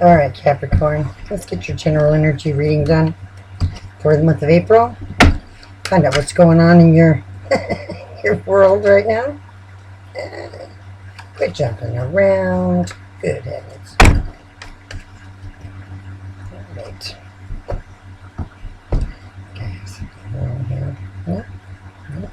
All right, Capricorn, let's get your general energy reading done for the month of April. Find out what's going on in your your world right now. Quit jumping around. Good heavens. All right. Okay, something wrong here. No? No.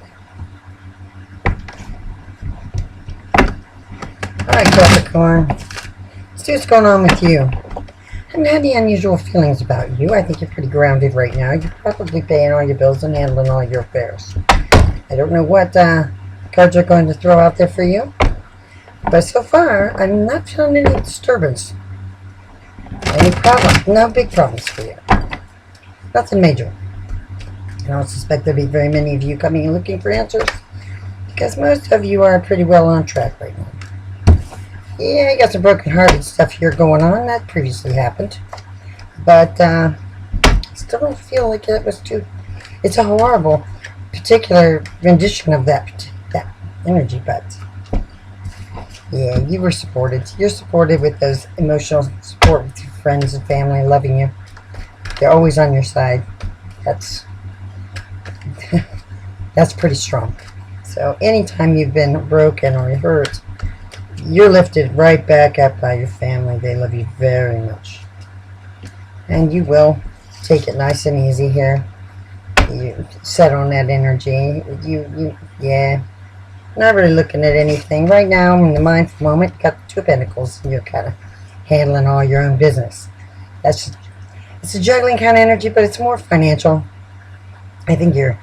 All right, Capricorn. Let's see what's going on with you. I haven't had any unusual feelings about you. I think you're pretty grounded right now. You're probably paying all your bills and handling all your affairs. I don't know what cards are going to throw out there for you, but so far, I'm not feeling any disturbance. Any problem? No big problems for you. Nothing major. I don't suspect there'll be very many of you coming and looking for answers, because most of you are pretty well on track right now. Yeah, you got some broken-hearted stuff here going on. That previously happened. But still don't feel like it was too... It's a horrible particular rendition of that energy, but... Yeah, you were supported. You're supported with those emotional support with your friends and family loving you. They're always on your side. That's... that's pretty strong. So anytime you've been broken or hurt, you're lifted right back up by your family. They love you very much. And you will take it nice and easy here. You set on that energy. Yeah. Not really looking at anything. Right now, in the mindful moment, you got the Two of Pentacles, and you're kind of handling all your own business. It's a juggling kind of energy, but it's more financial. I think you're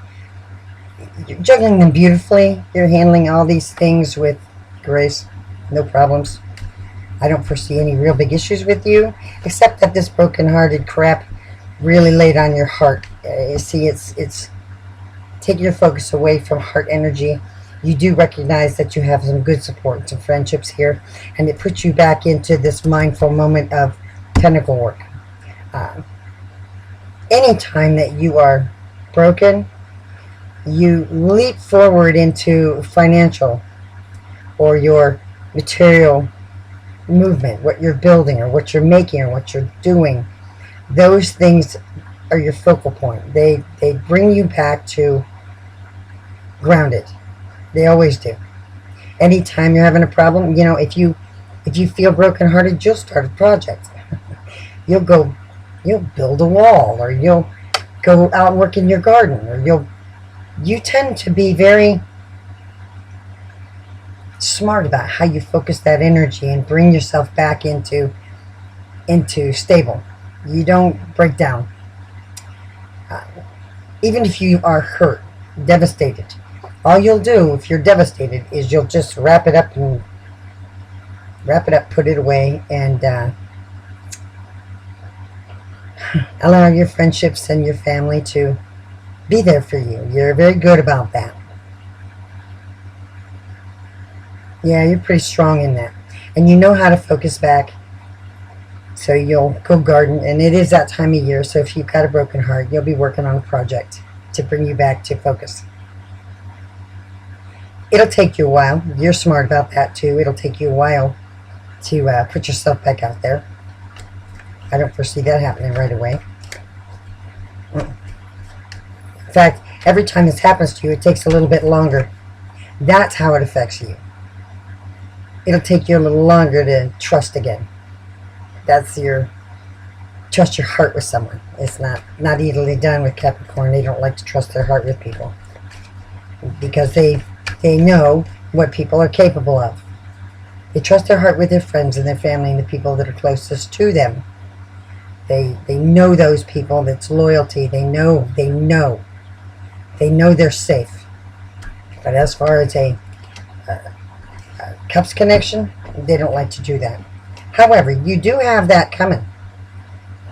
juggling them beautifully. You're handling all these things with grace. No problems. I don't foresee any real big issues with you, except that this broken-hearted crap really laid on your heart. You see, it's taking your focus away from heart energy. You do recognize that you have some good support, some friendships here, and it puts you back into this mindful moment of tentacle work. Anytime that you are broken, you leap forward into financial or your material movement, what you're building or what you're making or what you're doing. Those things are your focal point. They bring you back to grounded. They always do. Anytime you're having a problem, if you feel brokenhearted, you'll start a project. You'll build a wall, or you'll go out and work in your garden, or you tend to be very smart about how you focus that energy and bring yourself back into stable. You don't break down. Even if you are hurt, devastated, all you'll do if you're devastated is you'll just wrap it up, put it away, and allow your friendships and your family to be there for you. You're very good about that. Yeah, you're pretty strong in that. And you know how to focus back. So you'll go garden, and it is that time of year, so if you've got a broken heart, you'll be working on a project to bring you back to focus. It'll take you a while. You're smart about that too. It'll take you a while to put yourself back out there. I don't foresee that happening right away. In fact, every time this happens to you, it takes a little bit longer. That's how it affects you. It'll take you a little longer to trust again. That's trust your heart with someone. It's not easily done with Capricorn. They don't like to trust their heart with people, because they know what people are capable of. They trust their heart with their friends and their family and the people that are closest to them. They know those people. That's loyalty. They know they're safe. But as far as a cups connection, they don't like to do that. However, you do have that coming.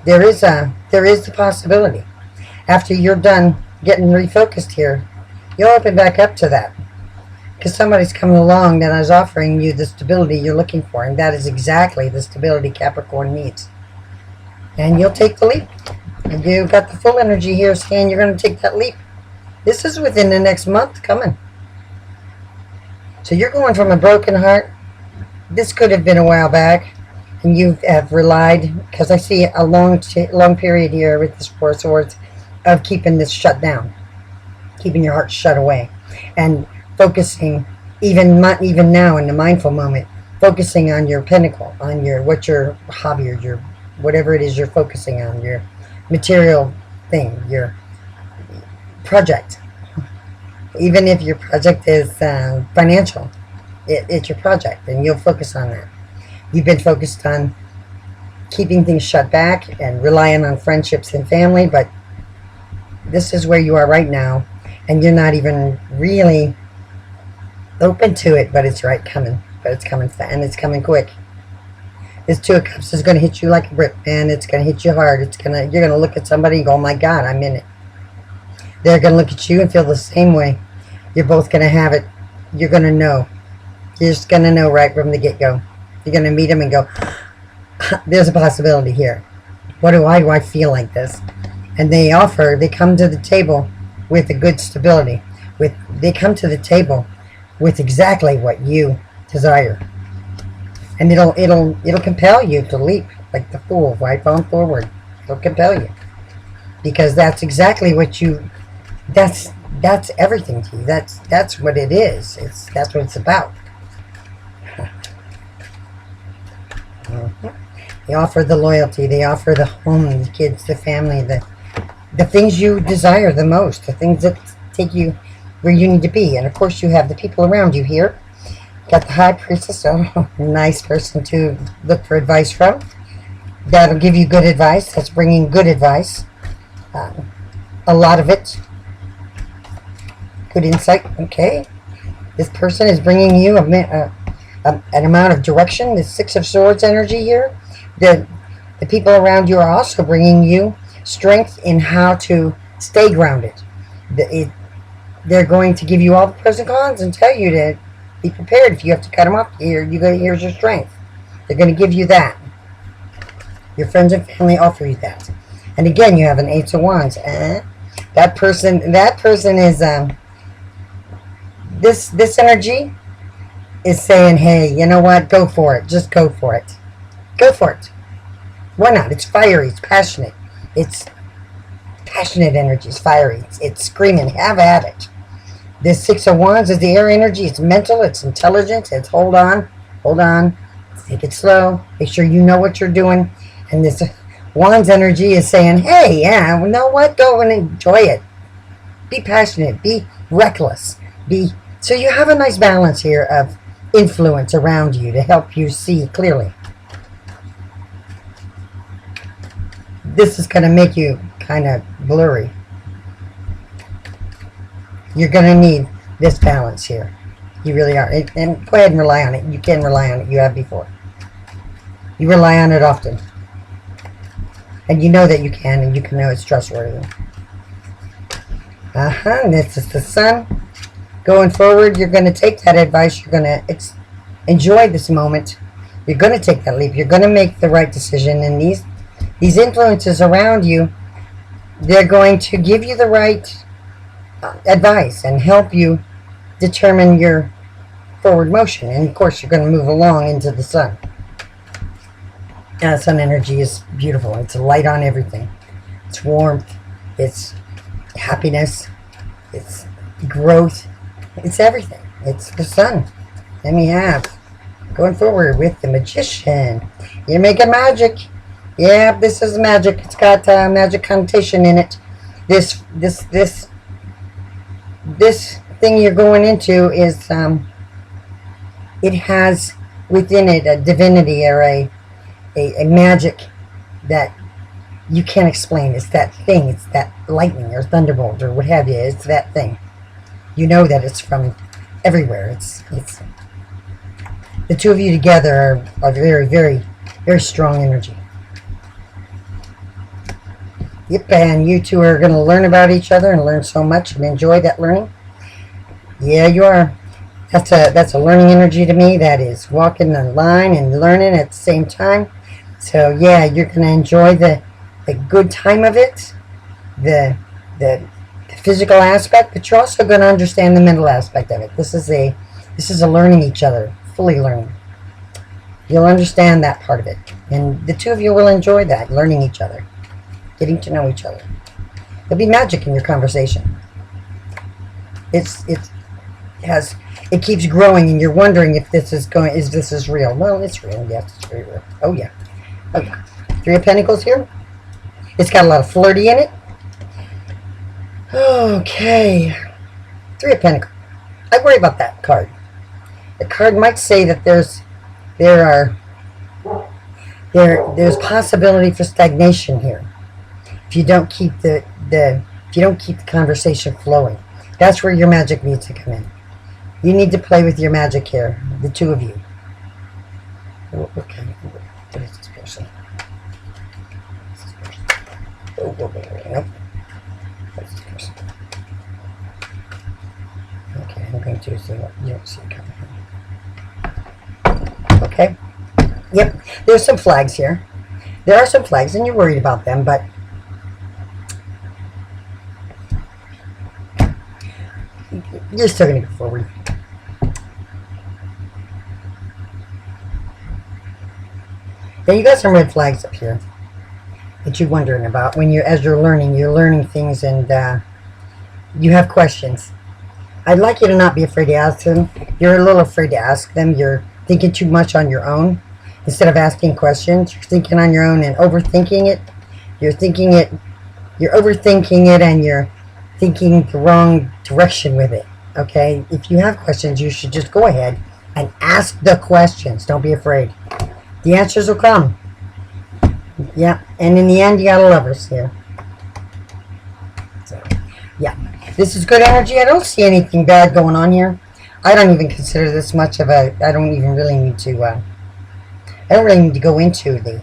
There is the possibility. After you're done getting refocused here, you'll open back up to that. Because somebody's coming along that is offering you the stability you're looking for. And that is exactly the stability Capricorn needs. And you'll take the leap. And you've got the full energy here saying you're going to take that leap. This is within the next month coming. So you're going from a broken heart. This could have been a while back. and you have relied, because I see a long period here with this Four of Swords of keeping this shut down, keeping your heart shut away, and focusing even now in the mindful moment, focusing on your pinnacle, on what's your hobby or your whatever it is you're focusing on, your material thing, your project. Even if your project is financial, it's your project, and you'll focus on that. You've been focused on keeping things shut back and relying on friendships and family, but this is where you are right now, and you're not even really open to it, but it's coming. But it's coming fast, and it's coming quick. This Two of Cups is going to hit you like a brick, man. It's going to hit you hard. You're going to look at somebody and go, oh my God, I'm in it. They're going to look at you and feel the same way. You're both going to have it. You're going to know. You're just going to know right from the get-go. You're going to meet them and go, there's a possibility here. Why do I feel like this? And they come to the table with a good stability. They come to the table with exactly what you desire. And it'll compel you to leap like the fool, right on forward. It'll compel you. Because that's exactly what that's everything to you. That's what it is. That's what it's about. They offer the loyalty. They offer the home, the kids, the family, the things you desire the most, the things that take you where you need to be. And of course, you have the people around you here. Got the High Priestess, a nice person to look for advice from. That'll give you good advice. That's bringing good advice. A lot of it. Good insight. Okay. This person is bringing you an amount of direction. The Six of Swords energy here. The people around you are also bringing you strength in how to stay grounded. They're going to give you all the pros and cons and tell you to be prepared. If you have to cut them off, here's your strength. They're going to give you that. Your friends and family offer you that. And again, you have an Eight of Wands. That person is this energy is saying, hey, you know what? Go for it. Just go for it. Go for it. Why not? It's fiery. It's passionate. It's passionate energy. It's fiery. It's screaming. Have at it. This Six of Wands is the air energy. It's mental. It's intelligent. It's hold on. Take it slow. Make sure you know what you're doing. And this Wands energy is saying, hey, yeah, you know what? Go and enjoy it. Be passionate. Be reckless. So you have a nice balance here of influence around you to help you see clearly. This is going to make you kind of blurry. You're going to need this balance here. You really are. And go ahead and rely on it. You can rely on it. You have before. You rely on it often. And you know that you can, and you can know it's trustworthy. This is the Sun. Going forward, you're going to take that advice. You're going to enjoy this moment. You're going to take that leap. You're going to make the right decision. And these influences around you, they're going to give you the right advice and help you determine your forward motion. And of course, you're going to move along into the Sun. Sun energy is beautiful. It's light on everything. It's warmth. It's happiness. It's growth. It's everything. It's the Sun. Then we have going forward with the Magician. You're making magic. Yeah, this is magic. It's got magic connotation in it. This thing you're going into is it has within it a divinity or a magic that you can't explain. It's that thing. It's that lightning or thunderbolt or what have you. It's that thing. You know that it's from everywhere. It's the two of you together are very, very, very strong energy. Yep, and you two are going to learn about each other and learn so much and enjoy that learning. Yeah, you are. That's a learning energy to me. That is walking the line and learning at the same time. So yeah, you're going to enjoy the good time of it, the physical aspect, but you're also going to understand the mental aspect of it. This is a learning each other, fully learning. You'll understand that part of it. And the two of you will enjoy that, learning each other, getting to know each other. There'll be magic in your conversation. It keeps growing, and you're wondering if this is real. Well, it's real. Yes, it's very real. Oh yeah. Oh yeah. Three of Pentacles here. It's got a lot of flirty in it. Okay. Three of Pentacles. I worry about that card. The card might say that there's possibility for stagnation here if you don't keep the conversation flowing. That's where your magic needs to come in. You need to play with your magic here, the two of you. Okay, what is this person? Oh, nope. What's this person? Okay, I'm going to see what you don't see coming. Okay. Yep, there's some flags here. There are some flags, and you're worried about them, but you're still going to go forward. Now you got some red flags up here that you're wondering about as you're learning things, and you have questions. I'd like you to not be afraid to ask them. You're a little afraid to ask them. You're thinking too much on your own. Instead of asking questions, you're thinking on your own and overthinking it. You're overthinking it, and you're thinking the wrong direction with it. Okay? If you have questions, you should just go ahead and ask the questions. Don't be afraid. The answers will come. Yeah, and in the end, you got a Lovers here. So, yeah, this is good energy. I don't see anything bad going on here. I don't even consider this much of a. I don't even really need to. I don't really need to go into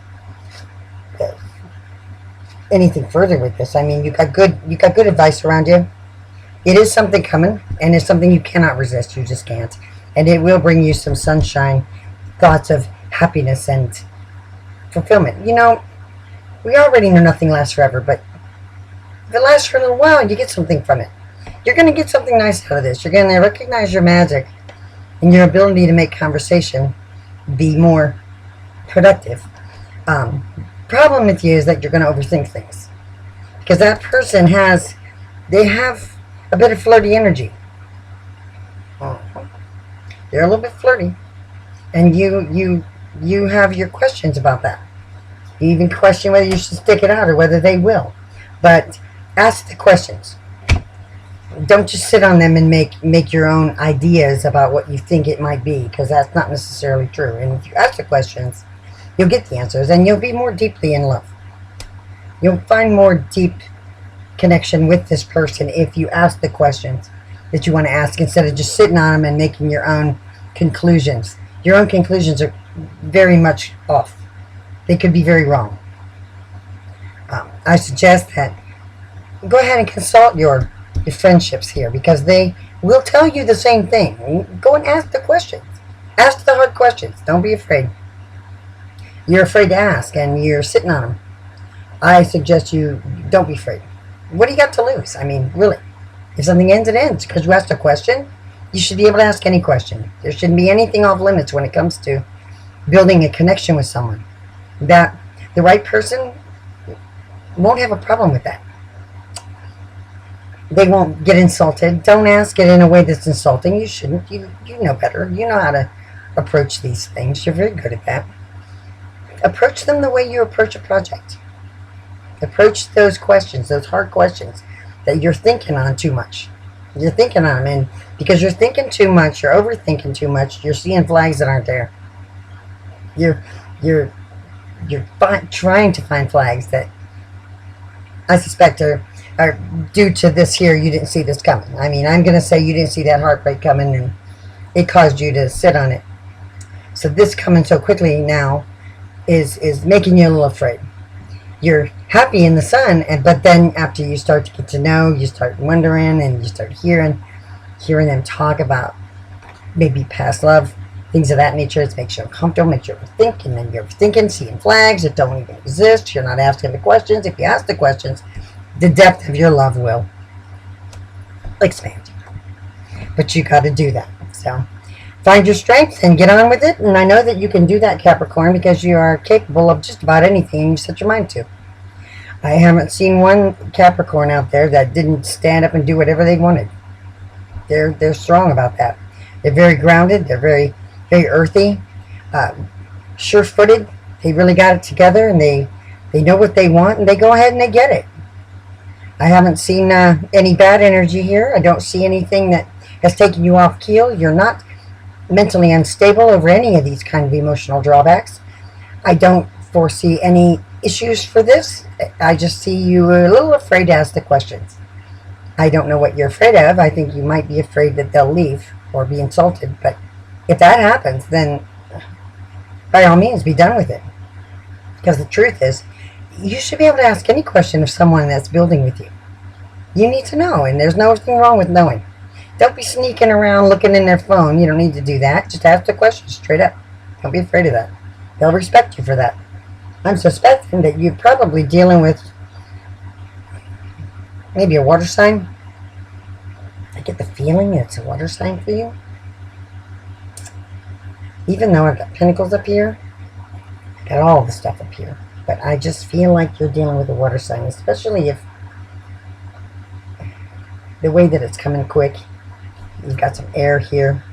anything further with this. I mean, you got good advice around you. It is something coming, and it's something you cannot resist. You just can't, and it will bring you some sunshine, thoughts of happiness and fulfillment. You know, we already know nothing lasts forever, but if it lasts for a little while, you get something from it. You're going to get something nice out of this. You're going to recognize your magic and your ability to make conversation be more productive. Problem with you is that you're going to overthink things, because that person have a bit of flirty energy. They're a little bit flirty, and you have your questions about that. You even question whether you should stick it out or whether they will. But ask the questions. Don't just sit on them and make your own ideas about what you think it might be, because that's not necessarily true. And if you ask the questions, you'll get the answers, and you'll be more deeply in love. You'll find more deep connection with this person if you ask the questions that you want to ask, instead of just sitting on them and making your own conclusions. Your own conclusions are very much off. They could be very wrong. I suggest that go ahead and consult your friendships here, because they will tell you the same thing. Go and ask the questions. Ask the hard questions. Don't be afraid. You're afraid to ask, and you're sitting on them. I suggest you don't be afraid. What do you got to lose? I mean, really. If something ends, it ends. Because you asked a question, you should be able to ask any question. There shouldn't be anything off limits when it comes to building a connection with someone. That the right person won't have a problem with that. They won't get insulted. Don't ask it in a way that's insulting. You shouldn't. You know better. You know how to approach these things. You're very good at that. Approach them the way you approach a project. Approach those questions, those hard questions that you're thinking on too much. You're thinking on them, and because you're thinking too much, you're overthinking too much, you're seeing flags that aren't there. You're trying to find flags that I suspect are due to this here. You didn't see this coming. I mean, I'm going to say you didn't see that heartbreak coming, and it caused you to sit on it. So this coming so quickly now is making you a little afraid. You're happy in the sun, but then after you start to get to know, you start wondering, and you start hearing them talk about maybe past love, things of that nature. It makes you uncomfortable, makes you overthink, and then you're overthinking, seeing flags that don't even exist. You're not asking the questions. If you ask the questions, the depth of your love will expand. But you got to do that. So find your strength and get on with it. And I know that you can do that, Capricorn, because you are capable of just about anything you set your mind to. I haven't seen one Capricorn out there that didn't stand up and do whatever they wanted. They're strong about that. They're very grounded. They're very earthy, sure-footed. They really got it together, and they know what they want, and they go ahead and they get it. I haven't seen any bad energy here. I don't see anything that has taken you off keel. You're not mentally unstable over any of these kind of emotional drawbacks. I don't foresee any issues for this. I just see you a little afraid to ask the questions. I don't know what you're afraid of. I think you might be afraid that they'll leave or be insulted. But if that happens, then by all means, be done with it. Because the truth is, you should be able to ask any question of someone that's building with you. You need to know, and there's nothing wrong with knowing. Don't be sneaking around looking in their phone. You don't need to do that. Just ask the question straight up. Don't be afraid of that. They'll respect you for that. I'm suspecting that you're probably dealing with maybe a water sign. I get the feeling it's a water sign for you. Even though I've got pentacles up here, I've got all the stuff up here. But I just feel like you're dealing with a water sign, especially if the way that it's coming quick. You've got some air here.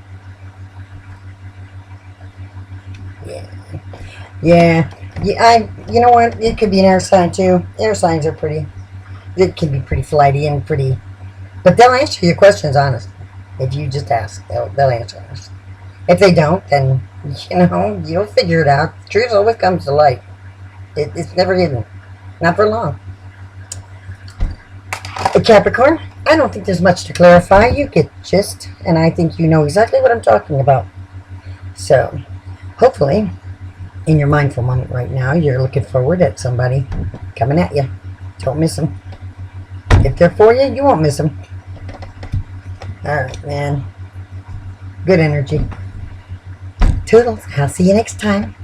Yeah. You know what? It could be an air sign too. Air signs are pretty. It can be pretty flighty and pretty, but they'll answer your questions honestly. If you just ask, they'll answer honestly. If they don't, then you'll figure it out. The truth always comes to light. It's never hidden, not for long. But Capricorn, I don't think there's much to clarify. You get the gist, and I think you know exactly what I'm talking about. So, hopefully, in your mindful moment right now, you're looking forward at somebody coming at you. Don't miss them. If they're for you, you won't miss them. Alright, man. Good energy. Toodles. I'll see you next time.